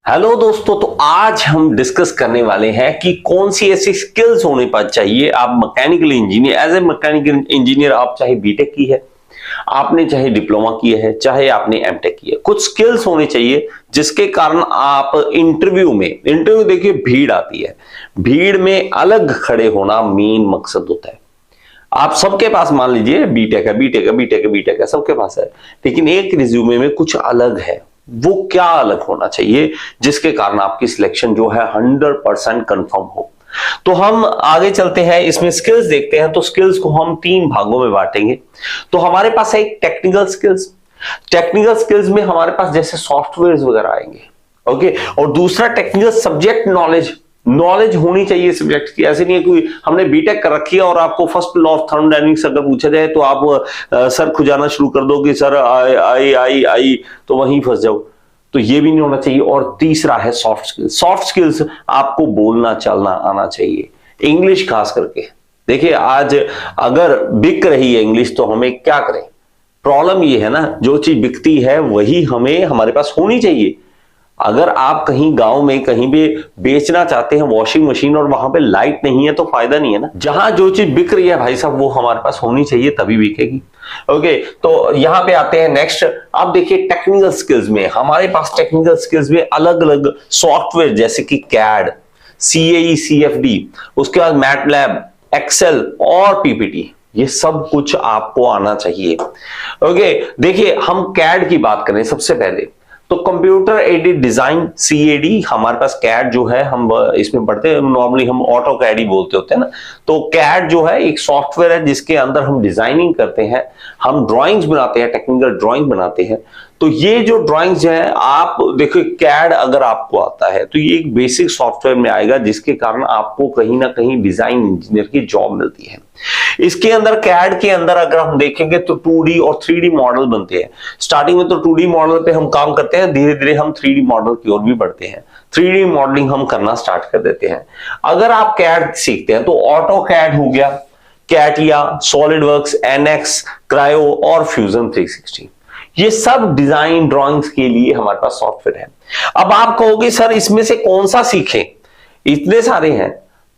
Hello दोस्तों, तो आज हम डिस्कस करने वाले हैं कि कौन सी ऐसी स्किल्स होने पर चाहिए। आप mechanical engineer, as a mechanical engineer आप चाहे बीटेक की है, आपने चाहे डिप्लोमा किया है, चाहे आपने एमटेक किया है, कुछ स्किल्स होने चाहिए जिसके कारण आप इंटरव्यू देखिए, भीड़ आती है, भीड़ में अलग खड़े होना मेन मकसद होता है। आप सबके पास मान लीजिए बीटेक है, सबके पास है, लेकिन एक रिज्यूमे में कुछ अलग है। वो क्या अलग होना चाहिए जिसके कारण आपकी सिलेक्शन जो है 100% कंफर्म हो। तो हम आगे चलते हैं, इसमें स्किल्स देखते हैं। तो स्किल्स को हम 3 भागों में बांटेंगे। तो हमारे पास है एक टेक्निकल स्किल्स में हमारे पास जैसे सॉफ्टवेयर वगैरह आएंगे, ओके। और दूसरा टेक्निकल सब्जेक्ट नॉलेज होनी चाहिए सब्जेक्ट की। ऐसे नहीं है कोई हमने बीटेक कर रखी है और आपको फर्स्ट लॉ ऑफ थर्मोडायनामिक्स अगर पूछा जाए तो आप सर खुजाना शुरू कर दो कि सर आई तो वहीं फंस जाओ। तो ये भी नहीं होना चाहिए। और तीसरा है सॉफ्ट स्किल्स आपको बोलना चलना आना चाहिए, इंग्लिश खास करके। देखिए आज अगर बिक रही है इंग्लिश तो हमें क्या करें। प्रॉब्लम ये है ना, जो चीज बिकती है वही हमारे पास होनी चाहिए। अगर आप कहीं गांव में कहीं भी बेचना चाहते हैं वॉशिंग मशीन और वहां पे लाइट नहीं है तो फायदा नहीं है ना। जहां जो चीज बिक रही है भाई साहब वो हमारे पास होनी चाहिए, तभी बिकेगी। ओके, तो यहां पे आते हैं नेक्स्ट। आप देखिए टेक्निकल स्किल्स में हमारे पास अलग अलग सॉफ्टवेयर जैसे कि कैड, CAE CFD, उसके बाद मैटलैब, एक्सेल और पीपीटी, ये सब कुछ आपको आना चाहिए। ओके, देखिए हम कैड की बात करें सबसे पहले तो कंप्यूटर एडेड डिजाइन CAD, हमारे पास कैड जो है हम इसमें पढ़ते हैं, नॉर्मली हम ऑटो कैड ही बोलते होते हैं ना। तो कैड जो है एक सॉफ्टवेयर है जिसके अंदर हम डिजाइनिंग करते हैं, हम ड्राइंग्स बनाते हैं, टेक्निकल ड्राइंग बनाते हैं। तो ये जो ड्राइंग्स है आप देखो, कैड अगर आपको आता है तो ये एक बेसिक सॉफ्टवेयर में आएगा जिसके कारण आपको कहीं ना कहीं डिजाइन इंजीनियर की जॉब मिलती है। इसके अंदर कैड के अंदर अगर हम देखेंगे तो 2D और 3D मॉडल बनते हैं। स्टार्टिंग में तो 2D मॉडल पे हम काम करते हैं, धीरे धीरे हम 3D मॉडल की ओर भी बढ़ते हैं, 3D मॉडलिंग हम करना स्टार्ट कर देते हैं। अगर आप कैड सीखते हैं तो ऑटो कैड हो गया, कैटिया, सॉलिडवर्क्स, NX, क्रायो और फ्यूजन 360, ये सब डिजाइन ड्राइंग्स के लिए हमारे पास सॉफ्टवेयर है। अब आप कहोगे सर इसमें से कौन सा सीखें, इतने सारे हैं।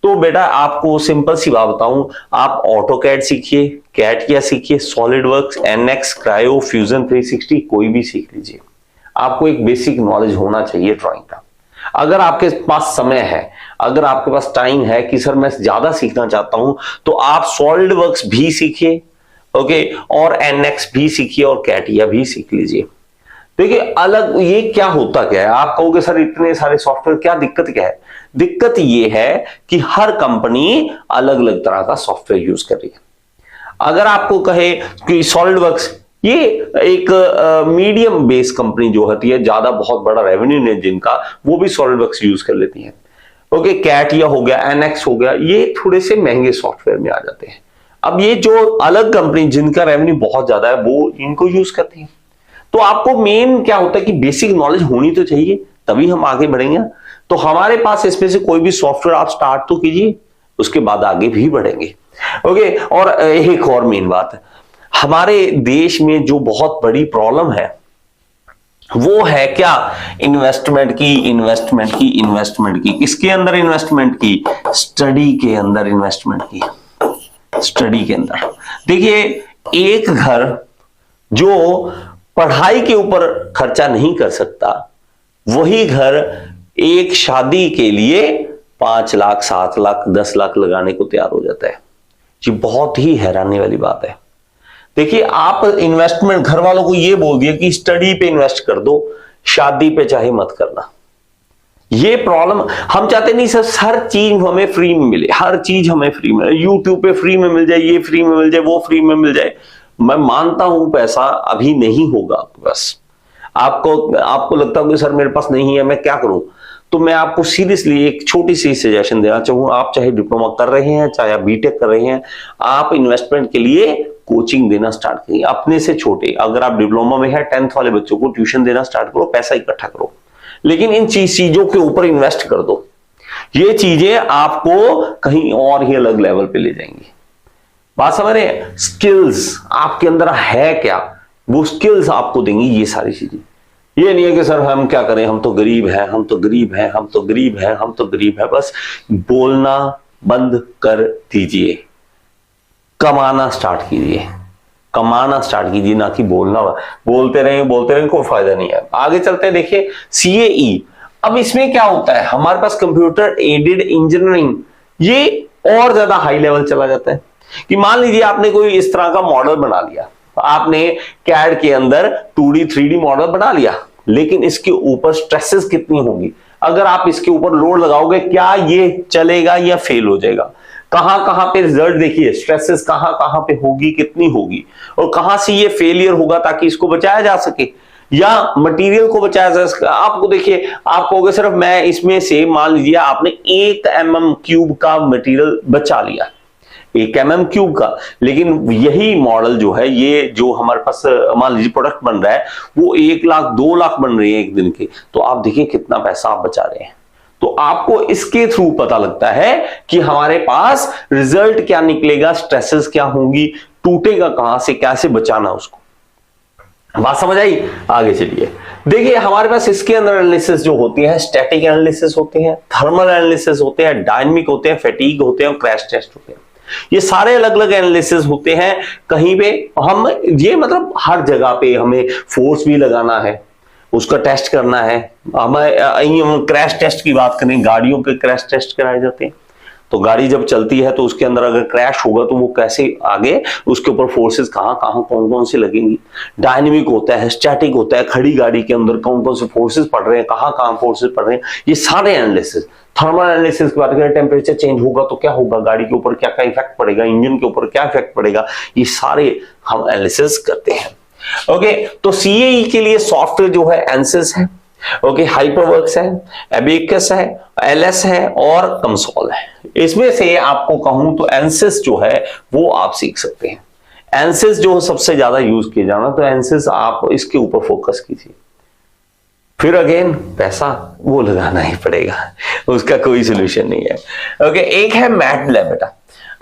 तो बेटा आपको सिंपल सी बात बताऊं, आप ऑटो कैड सीखिए, कैटिया सीखिए, सॉलिडवर्क्स, NX, क्रायो, फ्यूजन 360 कोई भी सीख लीजिए। आपको एक बेसिक नॉलेज होना चाहिए ड्राइंग का। अगर आपके पास समय है, अगर आपके पास टाइम है कि सर मैं ज्यादा सीखना चाहता हूं, तो आप सॉलिडवर्क्स भी सीखिए, ओके, और NX भी सीखिए और कैटिया भी सीख लीजिए। देखिए अलग ये क्या होता क्या है, आप कहोगे सर इतने सारे सॉफ्टवेयर, क्या दिक्कत क्या है? दिक्कत ये है कि हर कंपनी अलग अलग तरह का सॉफ्टवेयर यूज कर रही है। अगर आपको कहे कि सॉलिडवर्क्स ये एक मीडियम बेस कंपनी जो होती है, ज्यादा बहुत बड़ा रेवेन्यू नहीं जिनका, वो भी सॉलिडवर्क्स यूज कर लेती है। ओके, कैटिया हो गया, NX हो गया, ये थोड़े से महंगे सॉफ्टवेयर में आ जाते हैं। अब ये जो अलग कंपनी जिनका रेवेन्यू बहुत ज्यादा है वो इनको यूज करती है। तो आपको मेन क्या होता है कि बेसिक नॉलेज होनी तो चाहिए, तभी हम आगे बढ़ेंगे। तो हमारे पास इसमें से कोई भी सॉफ्टवेयर आप स्टार्ट तो कीजिए, उसके बाद आगे भी बढ़ेंगे। ओके, और एक और मेन बात है, हमारे देश में जो बहुत बड़ी प्रॉब्लम है वो है क्या, इन्वेस्टमेंट की। किसके अंदर इन्वेस्टमेंट की? स्टडी के अंदर इन्वेस्टमेंट की। स्टडी के अंदर देखिए, एक घर जो पढ़ाई के ऊपर खर्चा नहीं कर सकता, वही घर एक शादी के लिए 5 लाख 7 लाख 10 लाख लगाने को तैयार हो जाता है। ये बहुत ही हैरानी वाली बात है। देखिए आप इन्वेस्टमेंट, घर वालों को ये बोल दिया कि स्टडी पे इन्वेस्ट कर दो, शादी पे चाहे मत करना। ये प्रॉब्लम हम चाहते नहीं सर, हर चीज हमें फ्री में मिले, हर चीज हमें फ्री में, यूट्यूब पे फ्री में मिल जाए, ये फ्री में मिल जाए, वो फ्री में मिल जाए। मैं मानता हूं पैसा अभी नहीं होगा आपके पास, आपको लगता है कि सर मेरे पास नहीं है, मैं क्या करूं? तो मैं आपको सीरियसली एक छोटी सी सजेशन देना चाहूंगा। आप चाहे डिप्लोमा कर रहे हैं, चाहे आप बीटेक कर रहे हैं, आप इन्वेस्टमेंट के लिए कोचिंग देना स्टार्ट करिए। अपने से छोटे, अगर आप डिप्लोमा में है, 10th वाले बच्चों को ट्यूशन देना स्टार्ट करो, पैसा इकट्ठा करो, लेकिन इन चीजों के ऊपर इन्वेस्ट कर दो। ये चीजें आपको कहीं और ही अलग लेवल पे ले जाएंगी। बात समझ रहे हैं? स्किल्स आपके अंदर है क्या, वो स्किल्स आपको देंगी ये सारी चीजें। ये नहीं है कि सर हम क्या करें, हम तो गरीब हैं, हम तो गरीब हैं, हम तो गरीब हैं, हम तो गरीब हैं। बस बोलना बंद कर दीजिए, कमाना स्टार्ट कीजिए, कमाना स्टार्ट कीजिए, ना कि बोलना। बोलते रहेंगे कोई फायदा नहीं है। आगे चलते हैं, देखिए CAE। अब इसमें क्या होता है, हमारे पास कंप्यूटर एडेड इंजीनियरिंग, ये और ज्यादा हाई लेवल चला जाता है। कि मान लीजिए आपने कोई इस तरह का मॉडल बना लिया, आपने कैड के अंदर 2D 3D मॉडल बना लिया, लेकिन इसके ऊपर स्ट्रेसेस कितनी होंगी, अगर आप इसके ऊपर लोड लगाओगे, क्या ये चलेगा या फेल हो जाएगा। कहां कहां पे रिजल्ट देखिए, स्ट्रेसेस कहां कहां पे होगी, कितनी होगी, और कहां से ये फेलियर होगा ताकि इसको बचाया जा सके या मटेरियल को बचाया जा सके। आपको देखिए, आप कहोगे सिर्फ मैं इसमें से, मान लीजिए आपने 1 mm क्यूब का मटेरियल बचा लिया, 1 mm क्यूब का, लेकिन यही मॉडल जो है, ये जो हमारे पास मान लीजिए प्रोडक्ट बन रहा है, वो 1 लाख 2 लाख बन रही है एक दिन के, तो आप देखिए कितना पैसा आप बचा रहे हैं। तो आपको इसके थ्रू पता लगता है कि हमारे पास रिजल्ट क्या निकलेगा, स्ट्रेसेस क्या होंगी, टूटेगा कहां से, कैसे बचाना उसको। बात समझ आई? आगे चलिए, देखिए हमारे पास इसके अंदर एनालिसिस जो होती है, स्टैटिक एनालिसिस होते हैं, थर्मल एनालिसिस होते हैं, डायनामिक होते हैं, फैटीग होते हैं और क्रैश टेस्ट होते हैं। ये सारे अलग अलग एनालिसिस होते हैं। कहीं पे हम ये मतलब हर जगह पे हमें फोर्स भी लगाना है, उसका टेस्ट करना है। हम क्रैश टेस्ट की बात करें, गाड़ियों के क्रैश टेस्ट कराए जाते हैं। तो गाड़ी जब चलती है तो उसके अंदर अगर क्रैश होगा तो वो कैसे आगे, उसके ऊपर फोर्सेस कहां कहां कौन कौन से लगेंगी। डायनेमिक होता है, स्टैटिक होता है, खड़ी गाड़ी के अंदर कौन कौन से फोर्सेस पड़ रहे हैं, कहां कहां फोर्सेस पड़ रहे हैं, ये सारे एनालिसिस। थर्मल एनालिसिस की बात करें, टेम्परेचर चेंज होगा तो क्या होगा, गाड़ी के ऊपर क्या क्या इफेक्ट पड़ेगा, इंजन के ऊपर क्या इफेक्ट पड़ेगा, ये सारे हम एनालिसिस करते हैं। ओके, तो CAE के लिए सॉफ्टवेयर जो है ANSYS है, ओके, हाइपरवर्क्स है, एबेकस है, LS है और कंसोल है। इसमें से आपको कहूं तो ANSYS जो है वो आप सीख सकते हैं। ANSYS जो सबसे ज्यादा यूज किया जाना, तो ANSYS आप इसके ऊपर फोकस कीजिए। फिर अगेन पैसा वो लगाना ही पड़ेगा, उसका कोई सोल्यूशन नहीं है। ओके, एक है MATLAB बेटा।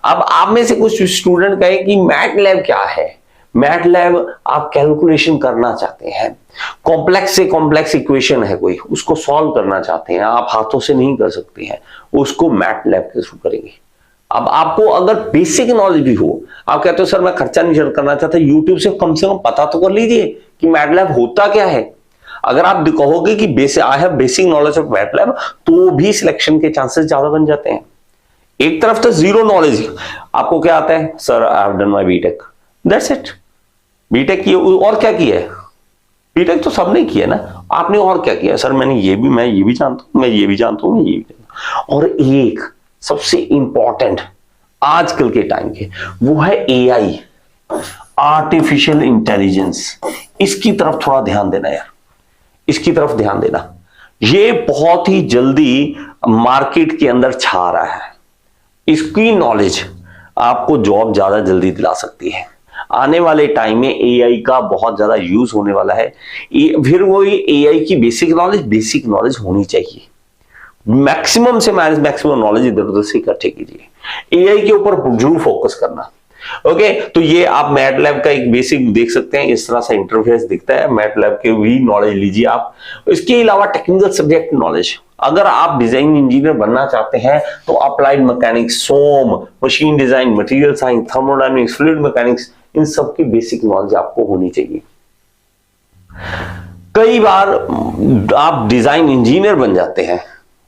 अब आप में से कुछ स्टूडेंट कहे कि MATLAB क्या है। MATLAB आप कैलकुलेशन करना चाहते हैं, कॉम्प्लेक्स से कॉम्प्लेक्स इक्वेशन है कोई, उसको सॉल्व करना चाहते हैं, आप हाथों से नहीं कर सकते हैं, उसको MATLAB के थ्रू करेंगे। अब आपको अगर बेसिक नॉलेज भी हो, आप कहते हो सर मैं खर्चा नहीं करना चाहता, यूट्यूब से कम पता तो कर लीजिए कि MATLAB होता क्या है। अगर आप कहोगे कि I have basic knowledge of MATLAB, तो भी सिलेक्शन के चांसेस ज्यादा बन जाते हैं। एक तरफ तो जीरो नॉलेज, आपको क्या आता है, sir I have done my BTech, that's it. BTech किया और क्या किया है, बीटेक तो सबने किया ना, आपने और क्या किया, सर मैं ये भी जानता हूं, मैं ये भी जानता हूं, मैं ये भी जानता हूं। और एक सबसे इंपॉर्टेंट आजकल के टाइम के, वो है AI, आर्टिफिशियल इंटेलिजेंस। इसकी तरफ थोड़ा ध्यान देना यार, इसकी तरफ ध्यान देना। ये बहुत ही जल्दी मार्केट के अंदर छा रहा है। इसकी नॉलेज आपको जॉब ज्यादा जल्दी दिला सकती है। आने वाले टाइम में AI का बहुत ज्यादा यूज होने वाला है। फिर वो AI की बेसिक नॉलेज होनी चाहिए। मैक्सिमम से मैक्सिमम नॉलेज इधर उधर से इकट्ठे कीजिए। AI के ऊपर जरूर फोकस करना। ओके, तो ये आप MATLAB का एक बेसिक देख सकते हैं, इस तरह से इंटरफेस दिखता है। MATLAB के भी नॉलेज लीजिए आप। इसके अलावा टेक्निकल सब्जेक्ट नॉलेज, अगर आप डिजाइन इंजीनियर बनना चाहते हैं तो applied mechanics, SOM, machine design, material science, thermodynamics, fluid mechanics, इन सब की बेसिक नॉलेज आपको होनी चाहिए। कई बार आप डिजाइन इंजीनियर बन जाते हैं,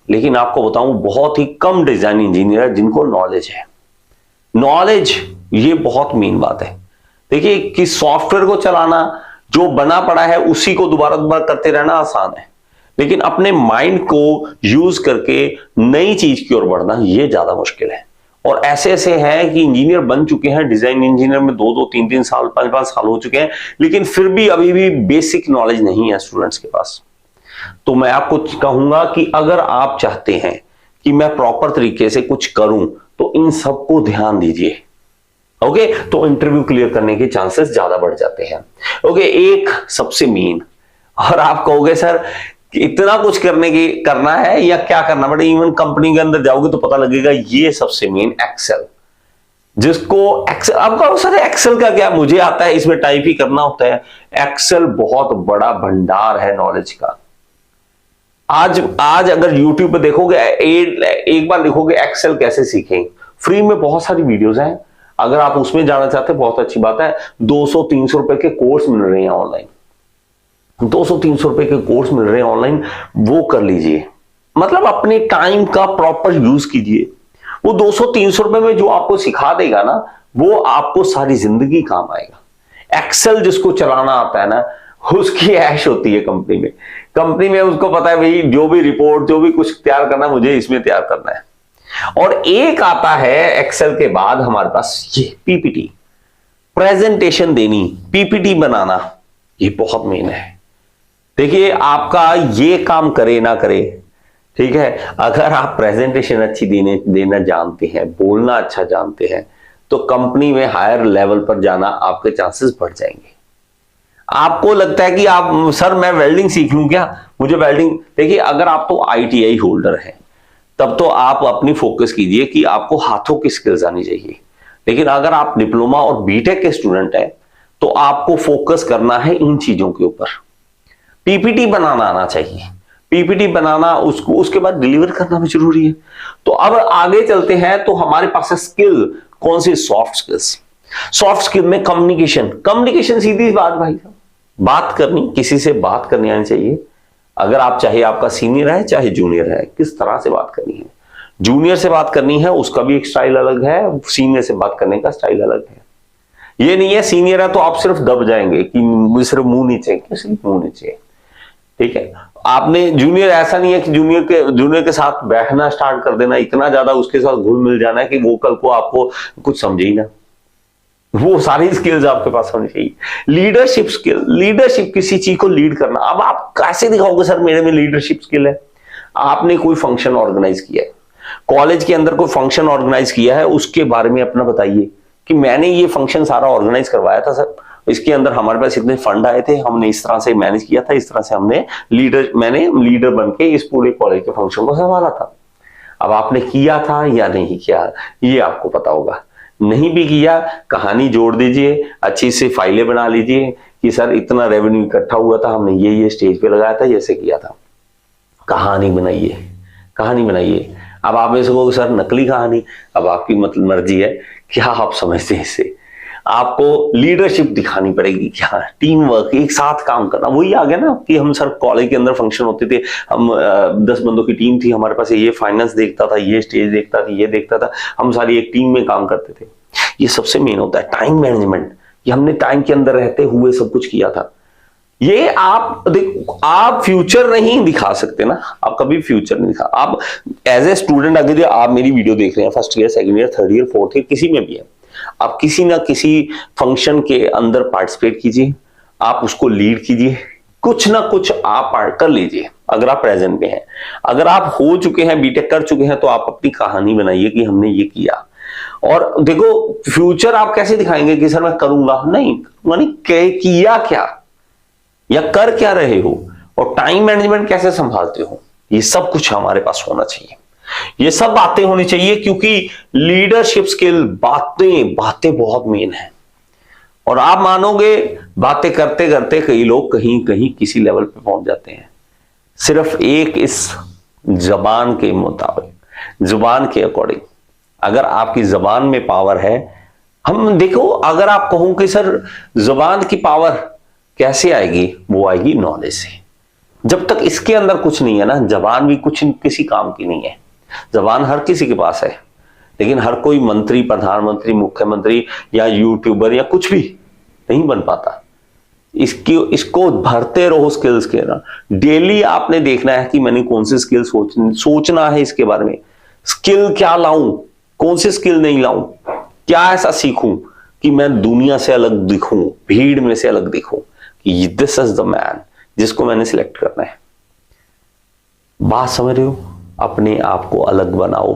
लेकिन आपको बताऊं बहुत ही कम डिजाइन इंजीनियर जिनको नॉलेज है। नॉलेज ये बहुत मेन बात है। देखिए कि सॉफ्टवेयर को चलाना, जो बना पड़ा है उसी को दोबारा करते रहना आसान है, लेकिन अपने माइंड को यूज करके नई चीज की ओर बढ़ना ये ज्यादा मुश्किल है। और ऐसे ऐसे हैं कि इंजीनियर बन चुके हैं, डिजाइन इंजीनियर में 2-2, 3-3 साल, 5-5 साल हो चुके हैं, लेकिन फिर भी अभी भी बेसिक नॉलेज नहीं है स्टूडेंट्स के पास। तो मैं आपको कहूंगा कि अगर आप चाहते हैं कि मैं प्रॉपर तरीके से कुछ करूं, तो इन सबको ध्यान दीजिए। ओके, तो इंटरव्यू क्लियर करने के चांसेस ज्यादा बढ़ जाते हैं। ओके, एक सबसे मेन, और आप कहोगे सर इतना कुछ करना है या क्या करना पड़ेगा, इवन कंपनी के अंदर जाओगे तो पता लगेगा, ये सबसे मेन एक्सेल। जिसको एक्सेल, आपका सर एक्सेल का क्या, मुझे आता है, इसमें टाइप ही करना होता है। एक्सेल बहुत बड़ा भंडार है नॉलेज का। आज अगर यूट्यूब पे देखोगे, एक बार लिखोगे एक्सेल कैसे सीखें, फ्री में बहुत सारी वीडियोस हैं। अगर आप उसमें जाना चाहते हैं बहुत अच्छी बात है। 200-300 रुपए के कोर्स मिल रहे हैं ऑनलाइन, 200-300 रुपए के कोर्स मिल रहे हैं ऑनलाइन, वो कर लीजिए। मतलब अपने टाइम का प्रॉपर यूज कीजिए। वो 200-300 रुपए में जो आपको सिखा देगा ना, वो आपको सारी जिंदगी काम आएगा। एक्सेल जिसको चलाना आता है ना, उसकी ऐश होती है कंपनी में उसको पता है भाई, जो भी रिपोर्ट, जो भी कुछ तैयार करना है, मुझे इसमें तैयार करना है। और एक आता है एक्सेल के बाद हमारे पास ये पीपीटी, प्रेजेंटेशन देनी, पीपीटी बनाना, ये बहुत मेन है। देखिए आपका ये काम करे ना करे, ठीक है, अगर आप प्रेजेंटेशन अच्छी देना जानते हैं, बोलना अच्छा जानते हैं, तो कंपनी में हायर लेवल पर जाना आपके चांसेस बढ़ जाएंगे। आपको लगता है कि आप, सर मैं वेल्डिंग सीख लूं क्या, मुझे वेल्डिंग, देखिए अगर आप तो आईटीआई होल्डर हैं तब तो आप अपनी फोकस कीजिए कि आपको हाथों की स्किल्स आनी चाहिए। लेकिन अगर आप डिप्लोमा और बीटेक के स्टूडेंट हैं तो आपको फोकस करना है इन चीजों के ऊपर। पीपीटी बनाना आना चाहिए, पीपीटी बनाना, उसको उसके बाद डिलीवर करना भी जरूरी है। तो अब आगे चलते हैं, तो हमारे पास है स्किल, कौन सी, सॉफ्ट स्किल्स। सॉफ्ट स्किल में कम्युनिकेशन सीधी बात भाई साहब, बात करनी, किसी से बात करनी आनी चाहिए। अगर आप, चाहे आपका सीनियर है चाहे जूनियर है, किस तरह से बात करनी है। जूनियर से बात करनी है उसका भी एक स्टाइल अलग है, सीनियर से बात करने का स्टाइल अलग है। ये नहीं है सीनियर है तो आप सिर्फ दब जाएंगे कि सिर्फ मुंह नीचे, सिर्फ मुंह नीचे, ठीक है। आपने जूनियर, ऐसा नहीं है कि जूनियर के साथ बैठना स्टार्ट कर देना, इतना ज्यादा उसके साथ घुल मिल जाना है कि वो कल को आपको कुछ समझे ही ना। वो सारी स्किल्स आपके पास होनी चाहिए। लीडरशिप स्किल, लीडरशिप, किसी चीज को लीड करना। अब आप कैसे दिखाओगे सर मेरे में लीडरशिप स्किल है? आपने कोई फंक्शन ऑर्गेनाइज किया है, कॉलेज के अंदर कोई फंक्शन ऑर्गेनाइज किया है, उसके बारे में अपना बताइए कि मैंने ये फंक्शन सारा ऑर्गेनाइज करवाया था सर, इसके अंदर हमारे पास इतने फंड आए थे, हमने इस तरह से मैनेज किया था, इस तरह से मैंने लीडर बन के इस पूरे कॉलेज के फंक्शन को संभाला था। अब आपने किया था या नहीं किया, ये आपको पता होगा। नहीं भी किया, कहानी जोड़ दीजिए, अच्छी से फाइलें बना लीजिए कि सर इतना रेवेन्यू इकट्ठा हुआ था, हमने ये स्टेज पे लगाया था, जैसे किया था। कहानी बनाइए, कहानी बनाइए। अब आप में से कहोगे सर नकली कहानी, अब आपकी मतलब मर्जी है क्या आप समझते हैं इससे। आपको लीडरशिप दिखानी पड़ेगी, क्या टीम वर्क, एक साथ काम करना। वही आ गया ना कि हम सर कॉलेज के अंदर फंक्शन होते थे, हम 10 बंदों की टीम थी हमारे पास, ये फाइनेंस देखता था, ये स्टेज देखता था, ये देखता था, हम सारी एक टीम में काम करते थे। ये सबसे मेन होता है टाइम मैनेजमेंट, कि हमने टाइम के अंदर रहते हुए सब कुछ किया था। ये आप देखो, आप फ्यूचर नहीं दिखा सकते ना, आप कभी फ्यूचर नहीं दिखा। आप एज ए स्टूडेंट, अगर आप मेरी वीडियो देख रहे हैं, first year, second year, third year, fourth year, किसी में भी है, आप किसी ना किसी फंक्शन के अंदर पार्टिसिपेट कीजिए, आप उसको लीड कीजिए, कुछ ना कुछ आप पार्ट कर लीजिए। अगर आप प्रेजेंट में हैं, अगर आप हो चुके हैं, बीटेक कर चुके हैं, तो आप अपनी कहानी बनाइए कि हमने ये किया। और देखो फ्यूचर आप कैसे दिखाएंगे कि सर मैं करूंगा, नहीं किया क्या या कर क्या रहे हो, और टाइम मैनेजमेंट कैसे संभालते हो, ये सब कुछ हमारे पास होना चाहिए। ये सब बातें होनी चाहिए, क्योंकि लीडरशिप स्किल, बातें बहुत मेन है। और आप मानोगे, बातें करते करते कई लोग कहीं कहीं किसी लेवल पे पहुंच जाते हैं, सिर्फ एक इस जबान के मुताबिक, जुबान के अकॉर्डिंग। अगर आपकी जबान में पावर है, हम देखो, अगर आप कहो कि सर जुबान की पावर कैसे आएगी, वो आएगी नॉलेज से। जब तक इसके अंदर कुछ नहीं है ना, जबान भी कुछ किसी काम की नहीं है। जबान हर किसी के पास है, लेकिन हर कोई मंत्री, प्रधानमंत्री, मुख्यमंत्री या यूट्यूबर या कुछ भी नहीं बन पाता। इसको भरते रहो स्किल्स के ना। डेली आपने देखना है कि मैंने कौन सी स्किल सोचना है इसके बारे में, स्किल क्या लाऊं, कौन सी स्किल नहीं लाऊं, क्या ऐसा सीखूं कि मैं दुनिया से अलग दिखूं, भीड़ में से अलग दिखूं, कि दिस इज द मैन जिसको मैंने सिलेक्ट करना है। बात समझ रहे हो? अपने आप को अलग बनाओ,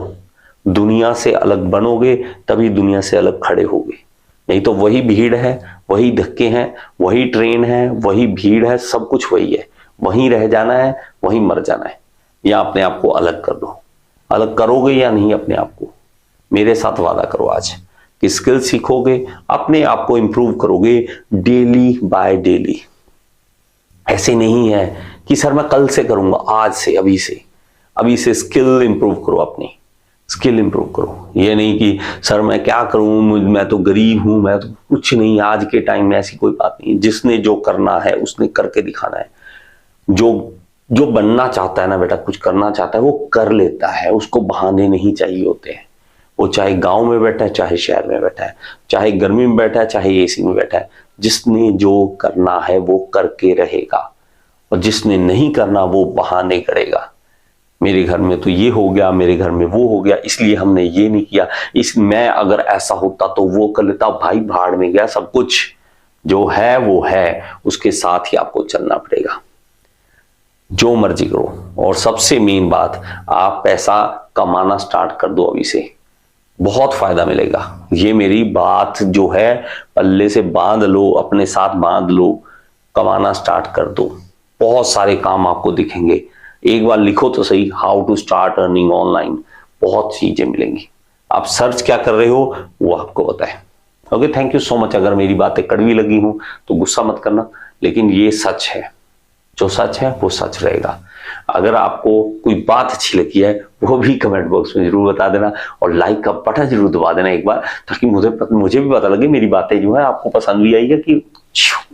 दुनिया से अलग बनोगे तभी दुनिया से अलग खड़े होगे। नहीं तो वही भीड़ है, वही धक्के हैं, वही ट्रेन है, वही भीड़ है, सब कुछ वही है, वहीं रह जाना है, वहीं मर जाना है। या अपने आप को अलग कर दो। अलग करोगे या नहीं अपने आप को? मेरे साथ वादा करो आज कि स्किल सीखोगे, अपने आप को इंप्रूव करोगे डेली बाय डेली। ऐसे नहीं है कि सर मैं कल से करूंगा, आज से, अभी से स्किल इंप्रूव करो, अपनी स्किल इंप्रूव करो। ये नहीं कि सर मैं क्या करूं, मैं तो गरीब हूं, मैं तो कुछ नहीं। आज के टाइम में ऐसी कोई बात नहीं। जिसने जो करना है उसने करके दिखाना है। जो बनना चाहता है ना बेटा, कुछ करना चाहता है, वो कर लेता है। उसको बहाने नहीं चाहिए होते हैं। वो चाहे गांव में बैठा है, चाहे शहर में बैठा है, चाहे गर्मी में बैठा है, चाहे एसी में बैठा है, जिसने जो करना है वो करके रहेगा। और जिसने नहीं करना वो बहाने करेगा। मेरे घर में तो ये हो गया, मेरे घर में वो हो गया, इसलिए हमने ये नहीं किया, मैं अगर ऐसा होता तो वो कर लेता। भाई भाड़ में गया सब कुछ। जो है वो है, उसके साथ ही आपको चलना पड़ेगा। जो मर्जी करो। और सबसे मेन बात, आप पैसा कमाना स्टार्ट कर दो अभी से, बहुत फायदा मिलेगा। ये मेरी बात जो है पल्ले से बांध लो, अपने साथ बांध लो, कमाना स्टार्ट कर दो। बहुत सारे काम आपको दिखेंगे। एक बार लिखो तो सही, how to start earning online, बहुत चीजें मिलेंगी। आप सर्च क्या कर रहे हो वो आपको पता है। Okay, thank you so much. अगर मेरी बातें कड़वी लगी हूं तो गुस्सा मत करना, लेकिन ये सच है। जो सच है वो सच रहेगा। अगर आपको कोई बात अच्छी लगी है वो भी कमेंट बॉक्स में जरूर बता देना, और लाइक का बटन जरूर दबा देना एक बार, ताकि मुझे भी पता लगे मेरी बातें जो है आपको पसंद भी आई है कि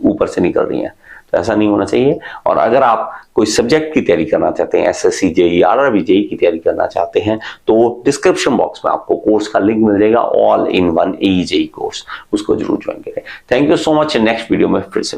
ऊपर से निकल रही हैं। तो ऐसा नहीं होना चाहिए। और अगर आप कोई सब्जेक्ट की तैयारी करना चाहते हैं, एसएससी जेईई, आरआरबी जेईई की तैयारी करना चाहते हैं, तो डिस्क्रिप्शन बॉक्स में आपको कोर्स का लिंक मिल जाएगा, all in one JEE course. उसको जरूर ज्वाइन करें। Thank you so much. Next video में फिर से